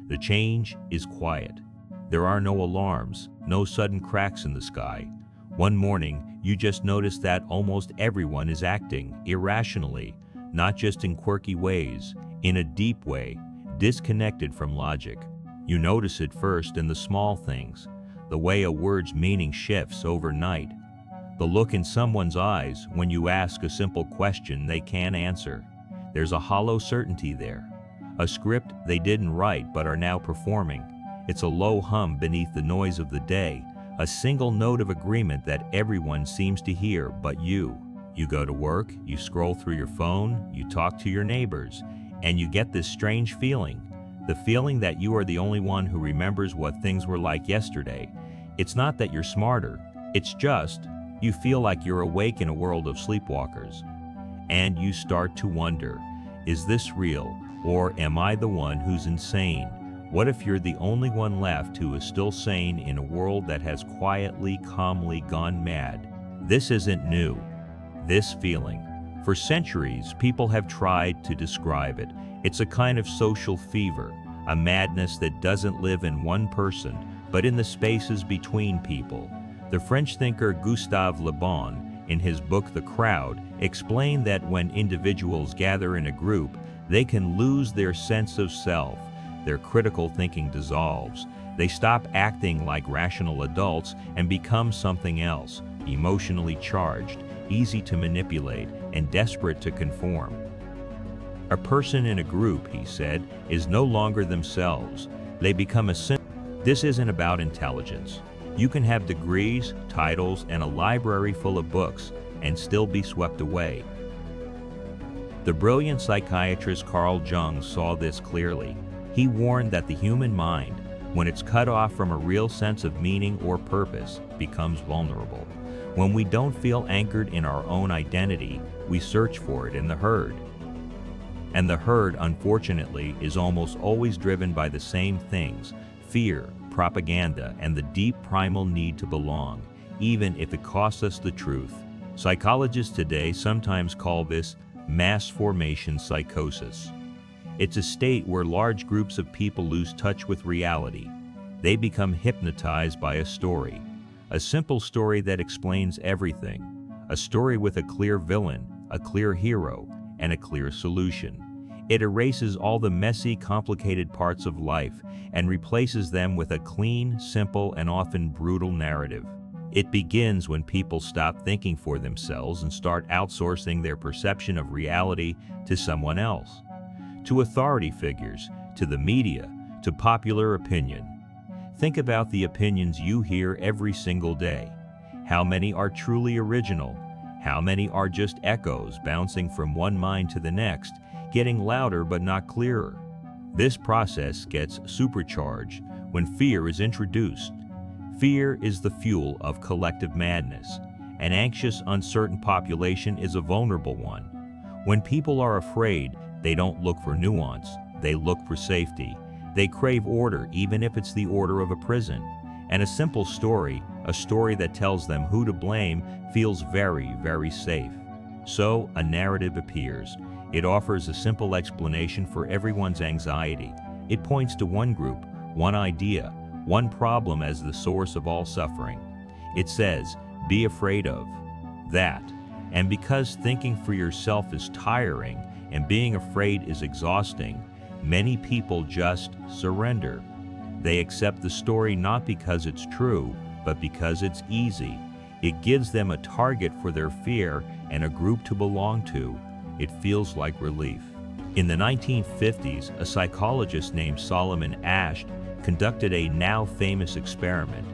The change is quiet. There are no alarms, no sudden cracks in the sky. One morning, you just notice that almost everyone is acting irrationally, not just in quirky ways, in a deep way, disconnected from logic. You notice it first in the small things, the way a word's meaning shifts overnight, the look in someone's eyes when you ask a simple question they can't answer. There's a hollow certainty there, a script they didn't write but are now performing. It's a low hum beneath the noise of the day, a single note of agreement that everyone seems to hear but you. You go to work, you scroll through your phone, you talk to your neighbors, and you get this strange feeling, the feeling that you are the only one who remembers what things were like yesterday. It's not that you're smarter, it's just you feel like you're awake in a world of sleepwalkers. And you start to wonder, is this real, or am I the one who's insane? What if you're the only one left who is still sane in a world that has quietly, calmly gone mad? This isn't new, this feeling. For centuries, people have tried to describe it. It's a kind of social fever, a madness that doesn't live in one person, but in the spaces between people. The French thinker Gustave Le Bon, in his book The Crowd, explained that when individuals gather in a group, they can lose their sense of self. Their critical thinking dissolves. They stop acting like rational adults and become something else, emotionally charged, easy to manipulate, and desperate to conform. A person in a group, he said, is no longer themselves. They become a symbol. This isn't about intelligence. You can have degrees, titles, and a library full of books and still be swept away. The brilliant psychiatrist Carl Jung saw this clearly. He warned that the human mind, when it's cut off from a real sense of meaning or purpose, becomes vulnerable. When we don't feel anchored in our own identity, we search for it in the herd. And the herd, unfortunately, is almost always driven by the same things: fear, propaganda, and the deep primal need to belong, even if it costs us the truth. Psychologists today sometimes call this mass formation psychosis. It's a state where large groups of people lose touch with reality. They become hypnotized by a story, a simple story that explains everything, a story with a clear villain, a clear hero, and a clear solution. It erases all the messy, complicated parts of life and replaces them with a clean, simple, and often brutal narrative. It begins when people stop thinking for themselves and start outsourcing their perception of reality to someone else, to authority figures, to the media, to popular opinion. Think about the opinions you hear every single day. How many are truly original? How many are just echoes bouncing from one mind to the next, getting louder but not clearer? This process gets supercharged when fear is introduced. Fear is the fuel of collective madness. An anxious, uncertain population is a vulnerable one. When people are afraid, they don't look for nuance, they look for safety. They crave order, even if it's the order of a prison. And a simple story, a story that tells them who to blame, feels very, very safe. So a narrative appears. It offers a simple explanation for everyone's anxiety. It points to one group, one idea, one problem as the source of all suffering. It says, be afraid of that. And because thinking for yourself is tiring and being afraid is exhausting, many people just surrender. They accept the story not because it's true, but because it's easy. It gives them a target for their fear and a group to belong to. It feels like relief. In the 1950s, a psychologist named Solomon Asch conducted a now famous experiment.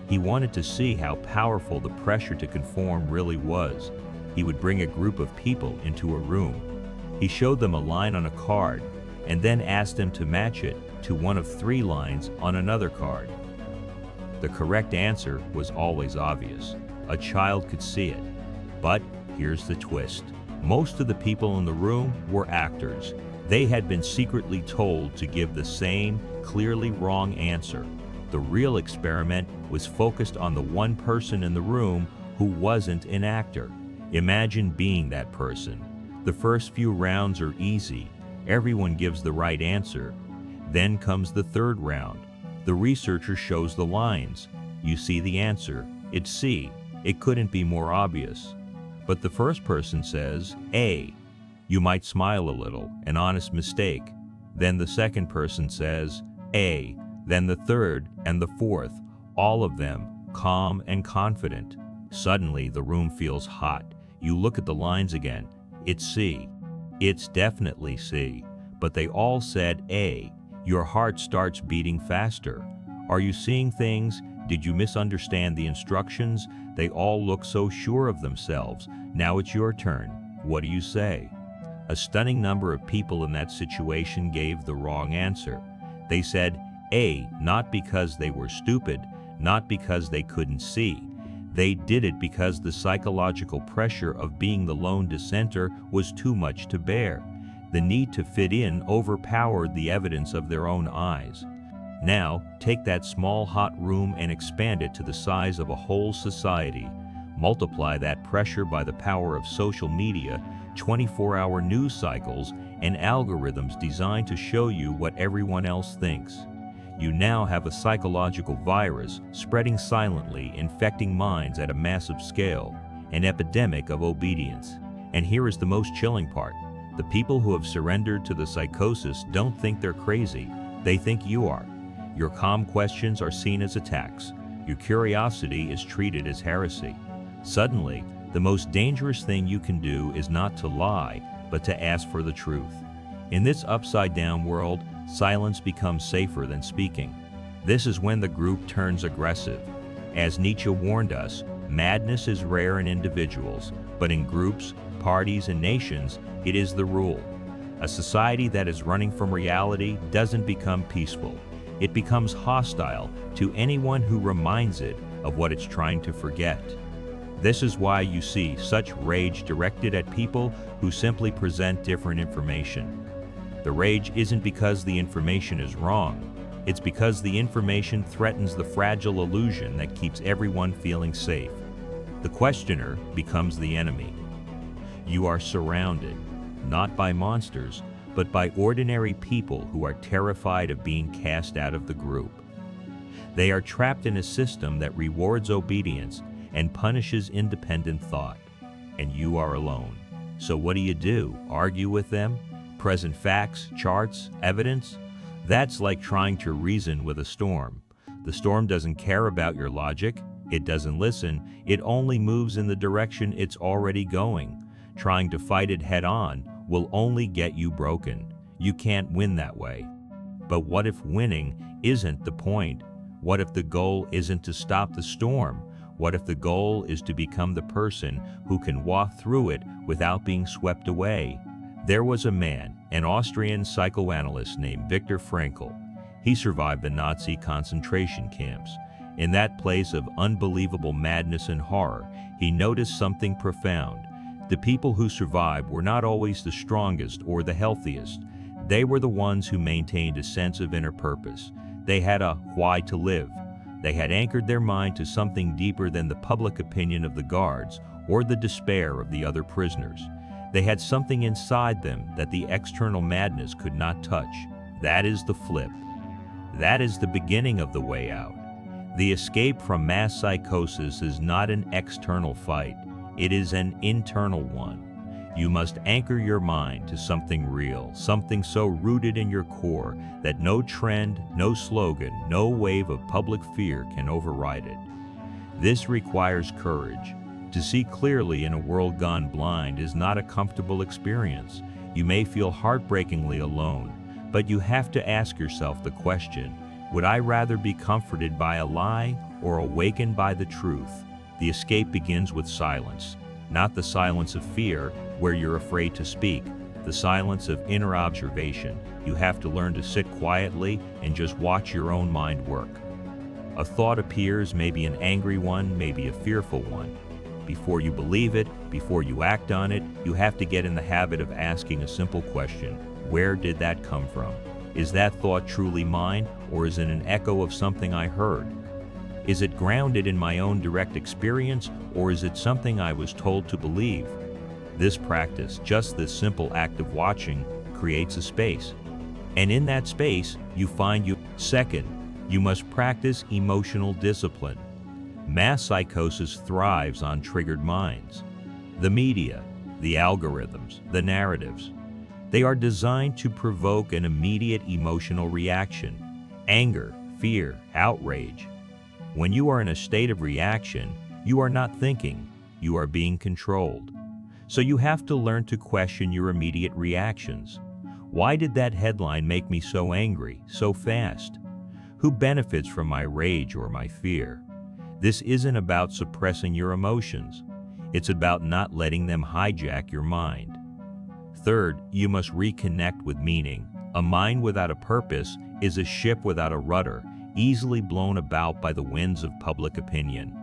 He wanted to see how powerful the pressure to conform really was. He would bring a group of people into a room. He showed them a line on a card and then asked them to match it to one of 3 lines on another card. The correct answer was always obvious. A child could see it. But here's the twist. Most of the people in the room were actors. They had been secretly told to give the same, clearly wrong answer. The real experiment was focused on the one person in the room who wasn't an actor. Imagine being that person. The first few rounds are easy. Everyone gives the right answer. Then comes the third round. The researcher shows the lines. You see the answer. It's C. It couldn't be more obvious. But the first person says A. You might smile a little, an honest mistake. Then the second person says A. Then the third and the fourth, all of them calm and confident. Suddenly the room feels hot. You look at the lines again. It's C. It's definitely C. But they all said A. Your heart starts beating faster. Are you seeing things? Did you misunderstand the instructions? They all look so sure of themselves. Now it's your turn. What do you say? A stunning number of people in that situation gave the wrong answer. They said A, not because they were stupid, not because they couldn't see. They did it because the psychological pressure of being the lone dissenter was too much to bear. The need to fit in overpowered the evidence of their own eyes. Now, take that small hot room and expand it to the size of a whole society. Multiply that pressure by the power of social media, 24-hour news cycles, and algorithms designed to show you what everyone else thinks. You now have a psychological virus spreading silently, infecting minds at a massive scale, an epidemic of obedience. And here is the most chilling part. The people who have surrendered to the psychosis don't think they're crazy. They think you are. Your calm questions are seen as attacks. Your curiosity is treated as heresy. Suddenly, the most dangerous thing you can do is not to lie, but to ask for the truth. In this upside-down world, silence becomes safer than speaking. This is when the group turns aggressive. As Nietzsche warned us, madness is rare in individuals, but in groups, parties, and nations, it is the rule. A society that is running from reality doesn't become peaceful. It becomes hostile to anyone who reminds it of what it's trying to forget. This is why you see such rage directed at people who simply present different information. The rage isn't because the information is wrong. It's because the information threatens the fragile illusion that keeps everyone feeling safe. The questioner becomes the enemy. You are surrounded, not by monsters, but by ordinary people who are terrified of being cast out of the group. They are trapped in a system that rewards obedience and punishes independent thought. And you are alone. So what do? Argue with them? Present facts, charts, evidence? That's like trying to reason with a storm. The storm doesn't care about your logic. It doesn't listen. It only moves in the direction it's already going. Trying to fight it head on will only get you broken. You can't win that way. But what if winning isn't the point? What if the goal isn't to stop the storm? What if the goal is to become the person who can walk through it without being swept away? There was a man, an Austrian psychoanalyst named Viktor Frankl. He survived the Nazi concentration camps. In that place of unbelievable madness and horror, he noticed something profound. The people who survived were not always the strongest or the healthiest. They were the ones who maintained a sense of inner purpose. They had a why to live. They had anchored their mind to something deeper than the public opinion of the guards or the despair of the other prisoners. They had something inside them that the external madness could not touch. That is the flip. That is the beginning of the way out. The escape from mass psychosis is not an external fight. It is an internal one. You must anchor your mind to something real, something so rooted in your core that no trend, no slogan, no wave of public fear can override it. This requires courage. To see clearly in a world gone blind is not a comfortable experience. You may feel heartbreakingly alone, but you have to ask yourself the question, would I rather be comforted by a lie or awakened by the truth? The escape begins with silence, not the silence of fear where you're afraid to speak, the silence of inner observation. You have to learn to sit quietly and just watch your own mind work. A thought appears, maybe an angry one, maybe a fearful one. Before you believe it, before you act on it, you have to get in the habit of asking a simple question. Where did that come from? Is that thought truly mine, or is it an echo of something I heard? Is it grounded in my own direct experience, or is it something I was told to believe? This practice, just this simple act of watching, creates a space. And in that space, you find you. Second, you must practice emotional discipline. Mass psychosis thrives on triggered minds. The media, the algorithms, the narratives, they are designed to provoke an immediate emotional reaction: anger, fear, outrage. When you are in a state of reaction, you are not thinking, you are being controlled. So you have to learn to question your immediate reactions. Why did that headline make me so angry, so fast? Who benefits from my rage or my fear? This isn't about suppressing your emotions. It's about not letting them hijack your mind. Third, you must reconnect with meaning. A mind without a purpose is a ship without a rudder, easily blown about by the winds of public opinion.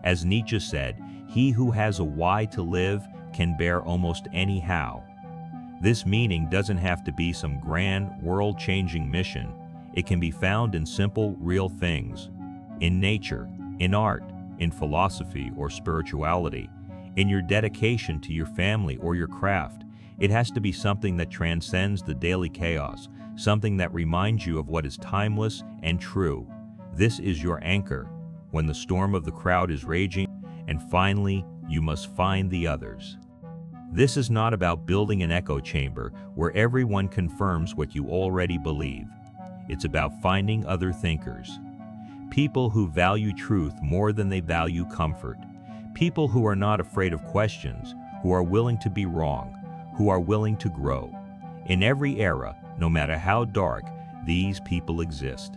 As Nietzsche said, he who has a why to live can bear almost any how. This meaning doesn't have to be some grand, world-changing mission. It can be found in simple, real things. In nature, in art, in philosophy or spirituality, in your dedication to your family or your craft. It has to be something that transcends the daily chaos, something that reminds you of what is timeless and true. This is your anchor when the storm of the crowd is raging. And finally, you must find the others. This is not about building an echo chamber where everyone confirms what you already believe. It's about finding other thinkers. People who value truth more than they value comfort. People who are not afraid of questions, who are willing to be wrong, who are willing to grow. In every era, no matter how dark, these people exist.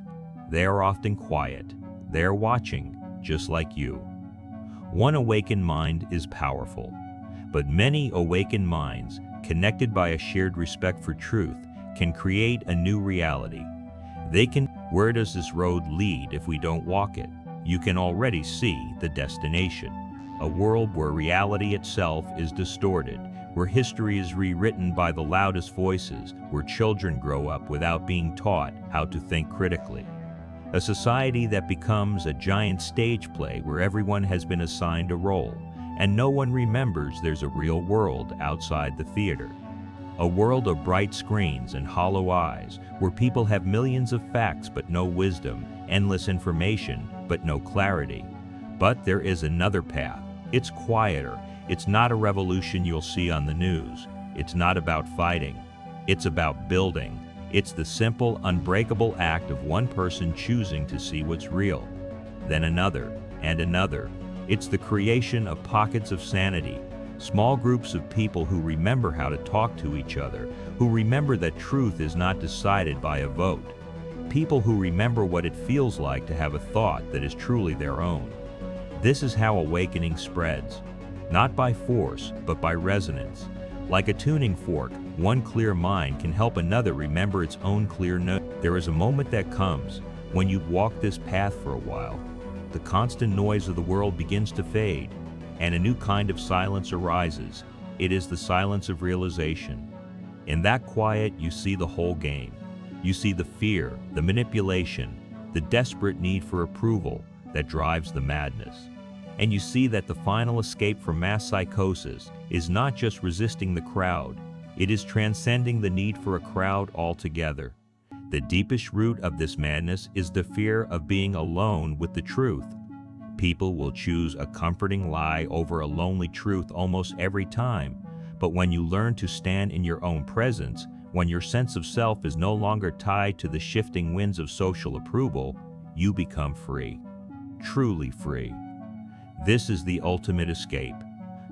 They are often quiet. They are watching, just like you. One awakened mind is powerful, but many awakened minds, connected by a shared respect for truth, can create a new reality. Where does this road lead if we don't walk it? You can already see the destination. A world where reality itself is distorted, where history is rewritten by the loudest voices, where children grow up without being taught how to think critically. A society that becomes a giant stage play where everyone has been assigned a role, and no one remembers there's a real world outside the theater. A world of bright screens and hollow eyes, where people have millions of facts but no wisdom, endless information but no clarity. But there is another path. It's quieter. It's not a revolution you'll see on the news. It's not about fighting. It's about building. It's the simple, unbreakable act of one person choosing to see what's real, then another and another. It's the creation of pockets of sanity, small groups of people who remember how to talk to each other, who remember that truth is not decided by a vote. People who remember what it feels like to have a thought that is truly their own. This is how awakening spreads, not by force, but by resonance. Like a tuning fork, one clear mind can help another remember its own clear note. There is a moment that comes when you've walked this path for a while. The constant noise of the world begins to fade, and a new kind of silence arises. It is the silence of realization. In that quiet, you see the whole game. You see the fear, the manipulation, the desperate need for approval that drives the madness. And you see that the final escape from mass psychosis is not just resisting the crowd, it is transcending the need for a crowd altogether. The deepest root of this madness is the fear of being alone with the truth. People will choose a comforting lie over a lonely truth almost every time, but when you learn to stand in your own presence, when your sense of self is no longer tied to the shifting winds of social approval, you become free. Truly free. This is the ultimate escape.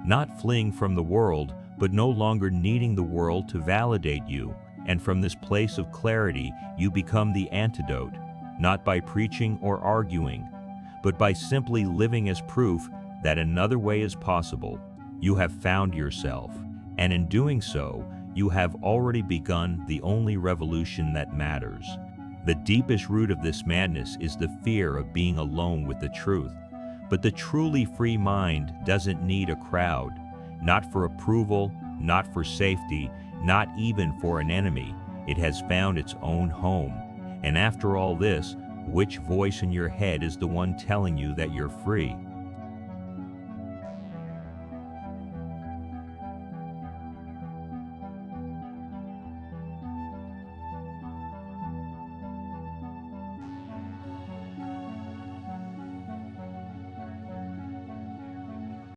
Not fleeing from the world, but no longer needing the world to validate you. And from this place of clarity, you become the antidote, not by preaching or arguing, but by simply living as proof that another way is possible. You have found yourself, and in doing so, you have already begun the only revolution that matters. The deepest root of this madness is the fear of being alone with the truth. But the truly free mind doesn't need a crowd, not for approval, not for safety, not even for an enemy. It has found its own home. And after all this, which voice in your head is the one telling you that you're free?